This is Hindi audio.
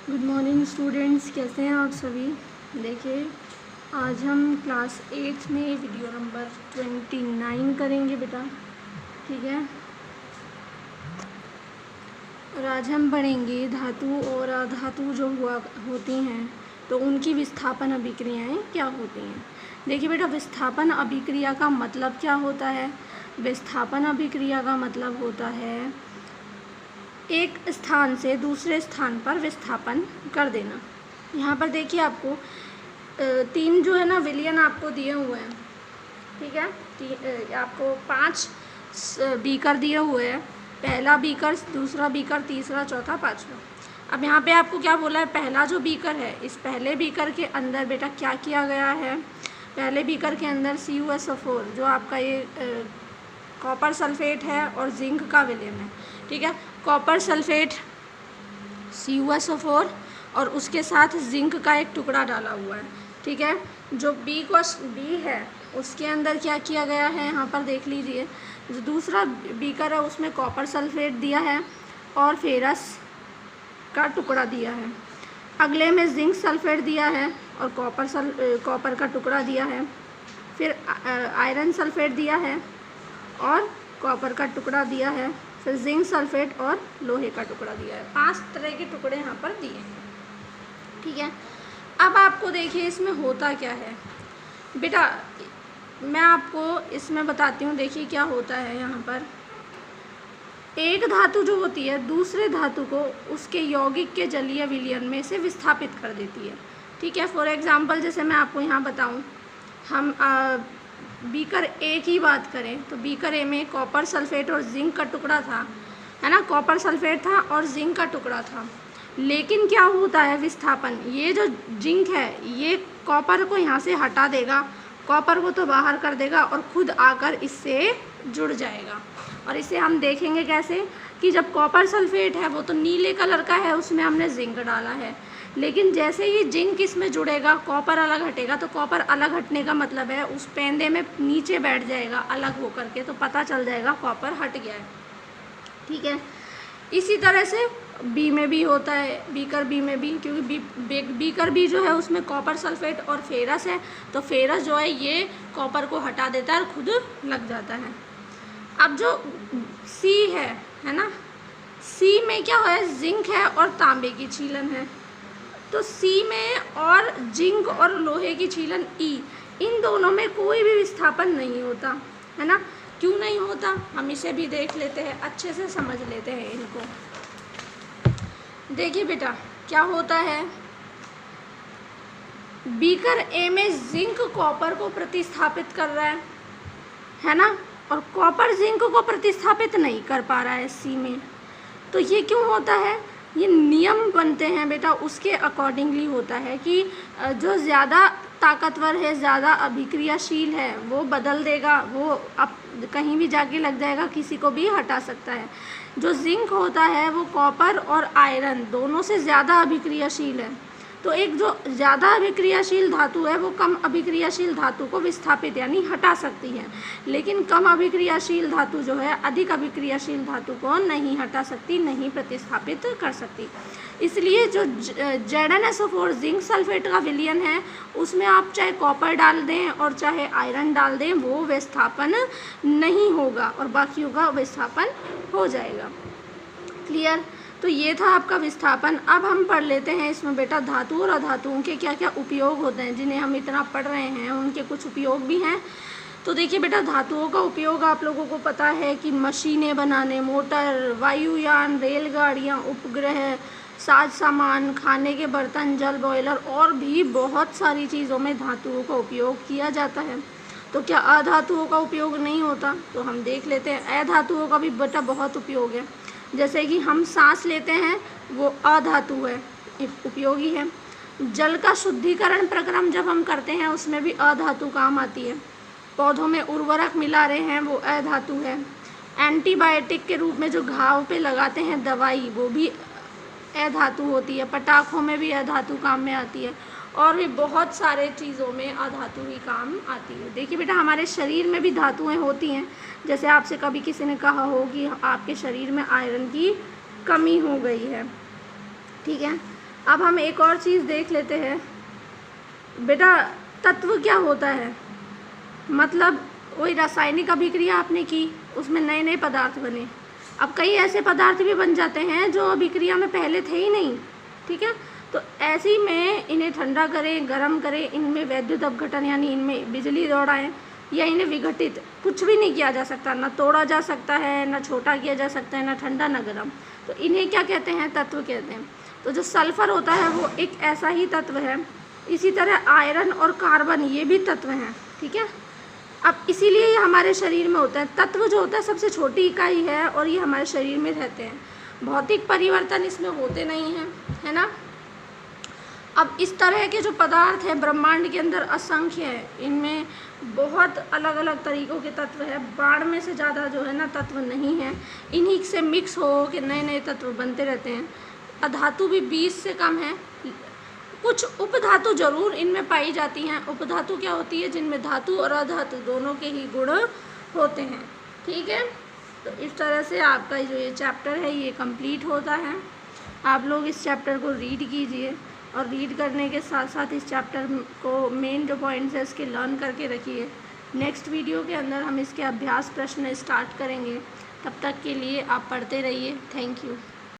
गुड मॉर्निंग स्टूडेंट्स, कैसे हैं आप सभी। देखिए, आज हम क्लास 8 में वीडियो नंबर 29 करेंगे बेटा, ठीक है। और आज हम पढ़ेंगे धातु और अधातु जो होती हैं तो उनकी विस्थापन अभिक्रियाएं क्या होती हैं। देखिए बेटा, विस्थापन अभिक्रिया का मतलब क्या होता है। विस्थापन अभिक्रिया का मतलब होता है एक स्थान से दूसरे स्थान पर विस्थापन कर देना। यहाँ पर देखिए, आपको तीन जो है ना विलयन आपको दिए हुए हैं, ठीक है। आपको 5 बीकर दिए हुए हैं, पहला बीकर, दूसरा बीकर, तीसरा, चौथा, पाँचवा। अब यहाँ पे आपको क्या बोला है, पहला जो बीकर है, इस पहले बीकर के अंदर बेटा क्या किया गया है। पहले बीकर के अंदर CuSO4 जो आपका ये कॉपर सल्फेट है और जिंक का विलयन है, ठीक है। कॉपर सल्फेट CuSO4 और उसके साथ जिंक का एक टुकड़ा डाला हुआ है, ठीक है। जो बी है उसके अंदर क्या किया गया है, यहाँ पर देख लीजिए। जो दूसरा बीकर है उसमें कॉपर सल्फेट दिया है और फेरस का टुकड़ा दिया है। अगले में जिंक सल्फेट दिया है और कॉपर का टुकड़ा दिया है। फिर आयरन सल्फेट दिया है और कॉपर का टुकड़ा दिया है। फिर जिंक सल्फेट और लोहे का टुकड़ा दिया है। 5 तरह के टुकड़े यहाँ पर दिए हैं, ठीक है। अब आपको देखिए इसमें होता क्या है बेटा, मैं आपको इसमें बताती हूँ। देखिए क्या होता है यहाँ पर, एक धातु जो होती है दूसरे धातु को उसके यौगिक के जलीय विलयन में से विस्थापित कर देती है, ठीक है। फॉर एग्जाम्पल जैसे मैं आपको यहाँ बताऊँ, हम बीकर ए की बात करें तो बीकर ए में कॉपर सल्फेट और जिंक का टुकड़ा था, है ना। कॉपर सल्फेट था और जिंक का टुकड़ा था। लेकिन क्या होता है विस्थापन, ये जो जिंक है ये कॉपर को यहाँ से हटा देगा, कॉपर को तो बाहर कर देगा और खुद आकर इससे जुड़ जाएगा। और इसे हम देखेंगे कैसे कि जब कॉपर सल्फेट है वो तो नीले कलर का है, उसमें हमने जिंक डाला है। लेकिन जैसे ही जिंक इसमें जुड़ेगा कॉपर अलग हटेगा, तो कॉपर अलग हटने का मतलब है उस पेंदे में नीचे बैठ जाएगा अलग होकर के, तो पता चल जाएगा कॉपर हट गया है, ठीक है। इसी तरह से बी में भी होता है, बीकर बी में भी, क्योंकि बीकर बी जो है उसमें कॉपर सल्फेट और फेरस है, तो फेरस जो है ये कॉपर को हटा देता है और खुद लग जाता है। अब जो सी है ना, सी में क्या है, जिंक है और तांबे की छीलन है। तो सी में और जिंक और लोहे की छीलन ई, इन दोनों में कोई भी विस्थापन नहीं होता, है ना। क्यों नहीं होता, हम इसे भी देख लेते हैं, अच्छे से समझ लेते हैं इनको। देखिए बेटा क्या होता है, बीकर ए में जिंक कॉपर को प्रतिस्थापित कर रहा है ना, और कॉपर जिंक को प्रतिस्थापित नहीं कर पा रहा है सी में। तो ये क्यों होता है, ये नियम बनते हैं बेटा, उसके अकॉर्डिंगली होता है कि जो ज़्यादा ताकतवर है, ज़्यादा अभिक्रियाशील है, वो बदल देगा, वो अब कहीं भी जाके लग जाएगा, किसी को भी हटा सकता है। जो जिंक होता है वो कॉपर और आयरन दोनों से ज़्यादा अभिक्रियाशील है। तो एक जो ज़्यादा अभिक्रियाशील धातु है वो कम अभिक्रियाशील धातु को विस्थापित यानी हटा सकती है, लेकिन कम अभिक्रियाशील धातु जो है अधिक अभिक्रियाशील धातु को नहीं हटा सकती, नहीं प्रतिस्थापित कर सकती। इसलिए जो ZnSO4 जिंक सल्फेट का विलयन है उसमें आप चाहे कॉपर डाल दें और चाहे आयरन डाल दें, वो विस्थापन नहीं होगा और बाकियों का विस्थापन हो जाएगा। क्लियर। तो ये था आपका विस्थापन। अब हम पढ़ लेते हैं इसमें बेटा धातु और अधातुओं के क्या क्या उपयोग होते हैं, जिन्हें हम इतना पढ़ रहे हैं उनके कुछ उपयोग भी हैं। तो देखिए बेटा, धातुओं का उपयोग आप लोगों को पता है कि मशीनें बनाने, मोटर, वायुयान, रेलगाड़ियाँ, उपग्रह, साज सामान, खाने के बर्तन, जल बॉयलर और भी बहुत सारी चीज़ों में धातुओं का उपयोग किया जाता है। तो क्या अधातुओं का उपयोग नहीं होता, तो हम देख लेते हैं। अधातुओं का भी बेटा बहुत उपयोग है, जैसे कि हम सांस लेते हैं वो अधातु है, उपयोगी है। जल का शुद्धिकरण प्रक्रम जब हम करते हैं उसमें भी अधातु काम आती है। पौधों में उर्वरक मिला रहे हैं वो अधातु है। एंटीबायोटिक के रूप में जो घाव पे लगाते हैं दवाई, वो भी अधातु होती है। पटाखों में भी अधातु काम में आती है और भी बहुत सारे चीज़ों में अधातु ही काम आती है। देखिए बेटा, हमारे शरीर में भी धातुएं होती हैं। जैसे आपसे कभी किसी ने कहा हो कि आपके शरीर में आयरन की कमी हो गई है, ठीक है, अब हम एक और चीज़ देख लेते हैं बेटा, तत्व क्या होता है। मतलब वही रासायनिक अभिक्रिया आपने की, उसमें नए नए पदार्थ बने। अब कई ऐसे पदार्थ भी बन जाते हैं जो अभिक्रिया में पहले थे ही नहीं, ठीक है। तो ऐसी में इन्हें ठंडा करें, गर्म करें, इनमें वैद्युत अपघटन यानी इनमें बिजली दौड़ाएं या इन्हें विघटित कुछ भी नहीं किया जा सकता, ना तोड़ा जा सकता है, ना छोटा किया जा सकता है, ना ठंडा ना गर्म। तो इन्हें क्या कहते हैं, तत्व कहते हैं। तो जो सल्फर होता है वो एक ऐसा ही तत्व है। इसी तरह आयरन और कार्बन ये भी तत्व हैं, ठीक है। अब इसीलिए ये हमारे शरीर में होता है। तत्व जो होता है सबसे छोटी इकाई है और ये हमारे शरीर में रहते हैं। भौतिक परिवर्तन इसमें होते नहीं हैं, है ना। अब इस तरह के जो पदार्थ हैं ब्रह्मांड के अंदर असंख्य है, इनमें बहुत अलग अलग तरीक़ों के तत्व है। बाढ़ में से ज़्यादा जो है ना तत्व नहीं है, इन्हीं से मिक्स हो के नए नए तत्व बनते रहते हैं। अधातु भी 20 से कम है। कुछ उपधातु जरूर इनमें पाई जाती हैं। उपधातु क्या होती है, जिनमें धातु और अधातु दोनों के ही गुण होते हैं, ठीक है। तो इस तरह से आपका जो ये चैप्टर है ये कंप्लीट होता है। आप लोग इस चैप्टर को रीड कीजिए और रीड करने के साथ साथ इस चैप्टर को मेन जो पॉइंट्स है इसके लर्न करके रखिए। नेक्स्ट वीडियो के अंदर हम इसके अभ्यास प्रश्न स्टार्ट करेंगे। तब तक के लिए आप पढ़ते रहिए। Thank you.